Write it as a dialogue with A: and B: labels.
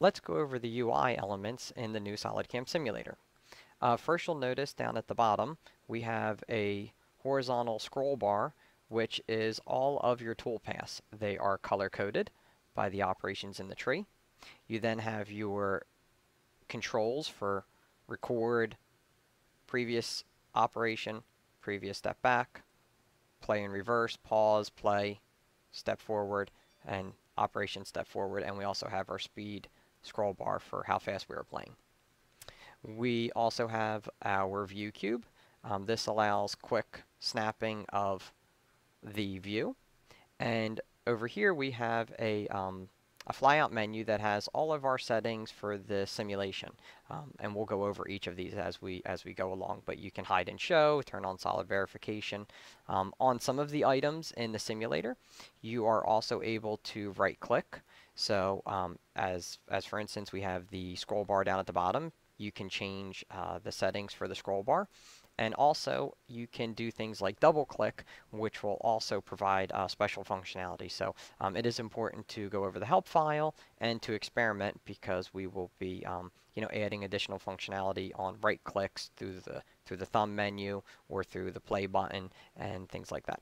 A: Let's go over the UI elements in the new SolidCAM simulator. First, you'll notice down at the bottom we have a horizontal scroll bar, which is all of your toolpaths. They are color coded by the operations in the tree. You then have your controls for record, previous operation, previous step back, play in reverse, pause, play, step forward, and operation step forward. And we also have our speed scroll bar for how fast we are playing. We also have our view cube. This allows quick snapping of the view. And over here we have a flyout menu that has all of our settings for the simulation. And we'll go over each of these as we go along. But you can hide and show, turn on solid verification. On some of the items in the simulator, you are also able to right click. So as for instance, we have the scroll bar down at the bottom. You can change the settings for the scroll bar. And also, you can do things like double click, which will also provide special functionality. So it is important to go over the help file and to experiment, because we will be adding additional functionality on right clicks through the thumb menu or through the play button and things like that.